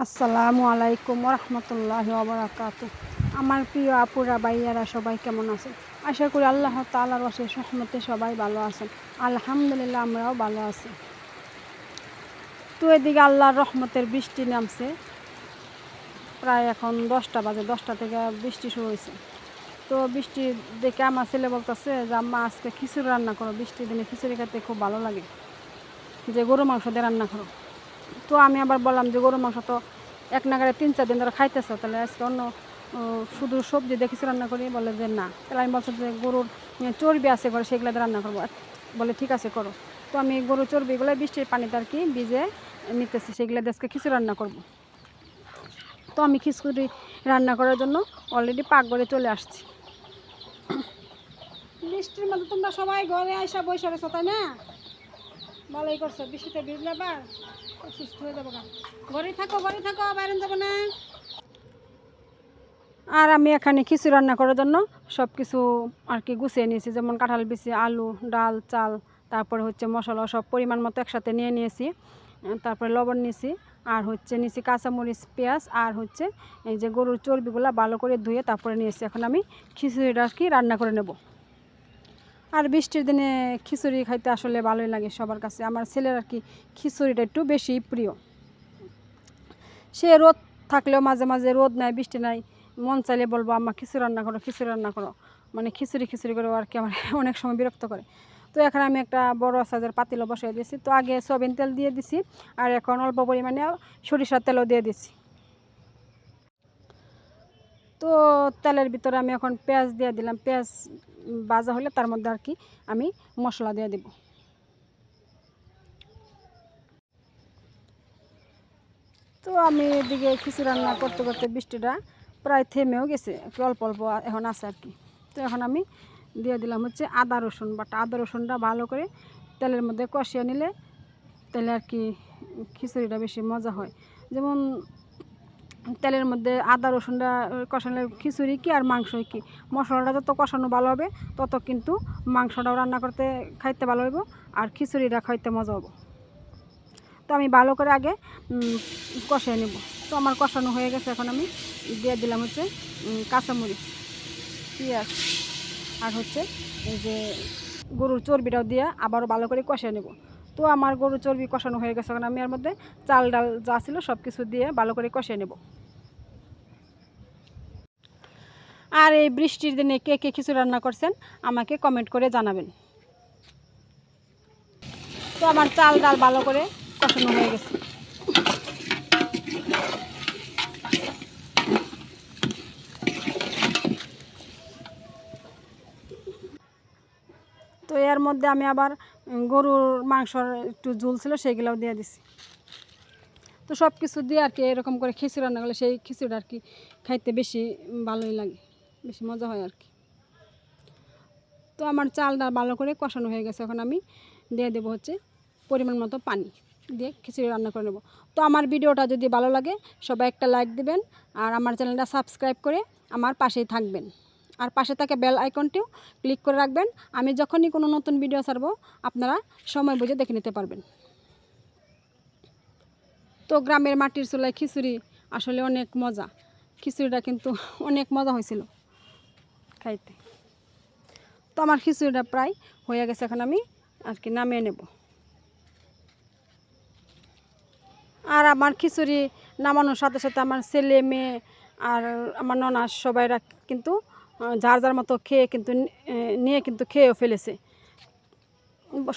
আসসালামু আলাইকুম রহমতুল্লাহি ওয়া বারাকাতুহু। আমার প্রিয় আপুরা ভাইয়ারা সবাই কেমন আছেন? আশা করি আল্লাহ তাআলার অশেষ রহমতে সবাই ভালো আছেন। আলহামদুলিল্লাহ আমরাও ভালো আছি। তো এদিকে আল্লাহর রহমতের বৃষ্টি নামছে, প্রায় এখন 10টা বাজে, 10টা থেকে বৃষ্টি শুরু হয়েছে। তো বৃষ্টি দেখে আমার ছেলে বলতেছে যে আম্মা আজকে খিচুড়ি রান্না করো, বৃষ্টির দিনে খিচুড়ি খেতে খুব ভালো লাগে, যে গরু মাংস দিয়ে রান্না করো। তো আমি আবার বললাম যে গরু মাংস তো এক নাগারে 3-4 দিন ধরে খাইতেছ, তাহলে আজকে অন্য শুধু সবজি দিয়ে কিছু রান্না করি। বলে যে না। তাহলে আমি বলছি যে গরুর চর্বি আছে ঘরে, সেগুলো দিয়ে রান্না করবো। বলে ঠিক আছে করো। তো আমি গরুর চর্বিগুলো বৃষ্টির পানিতে আর কি ভিজে নিতেছি, সেগুলো দিয়ে আজকে খিচুড়ি রান্না করব। তো আমি খিচুড়ি রান্না করার জন্য অলরেডি পাকঘরে চলে আসছি। বৃষ্টির মধ্যে তোমরা সবাই ঘরে আসা বসে রয়েছো, তাই না? ভালোই করছো, বৃষ্টিতে ভিজলে আবার সুস্থ হয়ে যাবো। ঘরে থাকো, বাইরে যাবো না। আর আমি এখানে খিচুড়ি রান্না করার জন্য সব কিছু আর কি গুছিয়ে নিয়েছি, যেমন কাঁঠাল বিচি, আলু, ডাল, চাল, তারপরে হচ্ছে মশলা সব পরিমাণ মতো একসাথে নিয়ে নিয়েছি। তারপরে লবণ নিয়েছি, আর হচ্ছে নিয়েছি কাঁচামরিচ, পেঁয়াজ, আর হচ্ছে এই যে গরুর চর্বিগুলো ভালো করে ধুয়ে তারপরে নিয়েছি। এখন আমি খিচুড়িটা আর কি রান্না করে নেব। আর বৃষ্টির দিনে খিচুড়ি খাইতে আসলে ভালোই লাগে সবার কাছে। আমার ছেলের আর কি খিচুড়িটা একটু বেশি প্রিয়। সে রোদ থাকলেও মাঝে মাঝে, রোদ নাই বৃষ্টি নাই, মন চাইলে বলবো আম্মা খিচুড়ি রান্না করো, খিচুড়ি রান্না করো, মানে খিচুড়ি করে আর কি আমার অনেক সময় বিরক্ত করে। তো এখানে আমি একটা বড় সাইজের পাতিলা বসিয়ে দিয়েছি। তো আগে সয়াবিন তেল দিয়ে দিছি, আর এখন অল্প পরিমাণে সরিষার তেলও দিয়ে দিছি। তো তেলের ভিতরে আমি এখন পেঁয়াজ দিয়ে দিলাম। পেঁয়াজ ভাজা হলে তার মধ্যে আর কি আমি মশলা দিয়ে দেব। তো আমি এদিকে খিচুড়ি রান্না করতে করতে বৃষ্টিটা প্রায় থেমেও গেছে, একটু অল্প অল্প এখন আছে আর কি। তো এখন আমি দিয়ে দিলাম হচ্ছে আদা রসুন বাটা। আদা রসুনটা ভালো করে তেলের মধ্যে কষিয়ে নিলে তাহলে আর কি খিচুড়িটা বেশি মজা হয়। যেমন তেলের মধ্যে আদা রসুনটা কষালে খিচুড়ি কি আর মাংসই কি, মশলাটা যত কষানো ভালো হবে তত কিন্তু মাংসটাও রান্না করতে খাইতে ভালো হইব, আর খিচুড়িটা খাইতে মজা হবে। তো আমি ভালো করে আগে কষিয়ে নেব। তো আমার কষানো হয়ে গেছে, এখন আমি দিয়ে দিলাম হচ্ছে কাঁচামরিচ, পেঁয়াজ, আর হচ্ছে এই যে গরুর চর্বিটাও দিয়ে আবারও ভালো করে কষিয়ে নেব। তো আমার গরুর চর্বি কষানো হয়ে গেছে, এখন আমি এর মধ্যে চাল ডাল যা ছিল সব কিছু দিয়ে ভালো করে কষিয়ে নেব। আর এই বৃষ্টির দিনে কে কে খিচুড়ি রান্না করছেন আমাকে কমেন্ট করে জানাবেন। তো আমার চাল ডাল ভালো করে কষানো হয়ে গেছে। তো এর মধ্যে আমি আবার গরুর মাংসর একটু ঝোল ছিল, সেইগুলোও দিয়ে দিছি। তো সব কিছু দিয়ে আর কি এরকম করে খিচুড়ি রান্না করলে সেই খিচুড়িটা আর কি খাইতে বেশি ভালোই লাগে, বেশি মজা হয় আর কি। তো আমার চালটা ভালো করে কষানো হয়ে গেছে, এখন আমি দিয়ে দেবো হচ্ছে পরিমাণ মতো পানি দিয়ে খিচুড়ি রান্না করে নেব। তো আমার ভিডিওটা যদি ভালো লাগে সবাই একটা লাইক দিবেন, আর আমার চ্যানেলটা সাবস্ক্রাইব করে আমার পাশেই থাকবেন, আর পাশে থাকা বেল আইকনটিও ক্লিক করে রাখবেন। আমি যখনই কোনো নতুন ভিডিও ছাড়বো আপনারা সময় বুঝে দেখে নিতে পারবেন। তো গ্রামের মাটির চুলায় খিচুড়ি আসলে অনেক মজা। খিচুড়িটা কিন্তু অনেক মজা হয়েছিল খাইতে। তো আমার খিচুড়িটা প্রায় হয়ে গেছে, এখন আমি আর কি নামিয়ে নেব। আর আমার খিচুড়ি নামানোর সাথে সাথে আমার ছেলে মেয়ে আর আমার ননাস সবাইরা কিন্তু যার যার মতো খেয়ে কিন্তু নিয়ে কিন্তু খেয়েও ফেলেছে।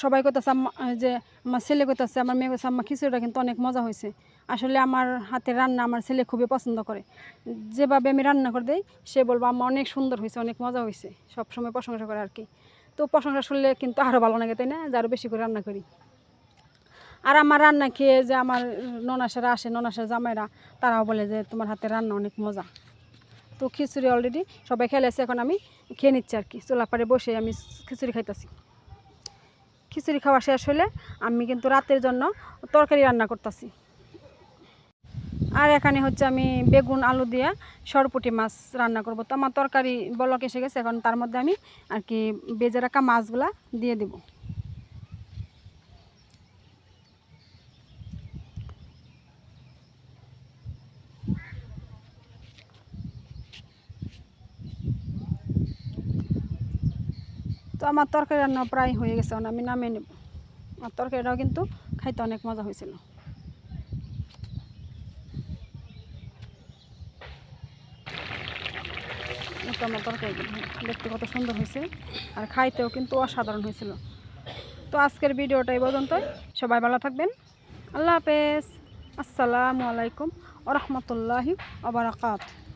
সবাই কইতাছে আম্মা, যে আমার ছেলে কইতাছে, আমার মেয়ে কইতাছে আম্মা খিচুড়িটা কিন্তু অনেক মজা হয়েছে। আসলে আমার হাতের রান্না আমার ছেলে খুবই পছন্দ করে। যেভাবে আমি রান্না করে দিই সে বলবো আম্মা অনেক সুন্দর হয়েছে, অনেক মজা হয়েছে, সবসময় প্রশংসা করে আর কি। তো প্রশংসা শুনলে কিন্তু আরও ভালো লাগে, তাই না, যে আরও বেশি করে রান্না করি। আর আমার রান্না খেয়ে যে আমার ননাসেরা আসে, ননাসের জামাইরা, তারাও বলে যে তোমার হাতের রান্না অনেক মজা। তো খিচুড়ি অলরেডি সবাই খেলেছে, এখন আমি খেয়ে নিচ্ছি আর কি। চুলা পাড়ে বসে আমি খিচুড়ি খাইতেছি। খিচুড়ি খাওয়া শেষ হলে আমি কিন্তু রাতের জন্য তরকারি রান্না করতেছি। আর এখানে হচ্ছে আমি বেগুন আলু দিয়ে সরপুঁটি মাছ রান্না করব। তো আমার তরকারি বলক এসে গেছে, এখন তার মধ্যে আমি আর কি বেজে রাখা মাছগুলা দিয়ে দেব। তো আমার তরকারি রান্না প্রায় হয়ে গেছে, আমি নামিয়ে নেব। আর তরকারিটাও কিন্তু খাইতে অনেক মজা হয়েছিল। তো আমার তরকারি দেখতে কত সুন্দর হয়েছে, আর খাইতেও কিন্তু অসাধারণ হয়েছিল। তো আজকের ভিডিওটা এই পর্যন্তই। সবাই ভালো থাকবেন। আল্লাহ হাফেজ। আসসালামু আলাইকুম ওয়া রাহমাতুল্লাহি ওয়া বারাকাতুহু।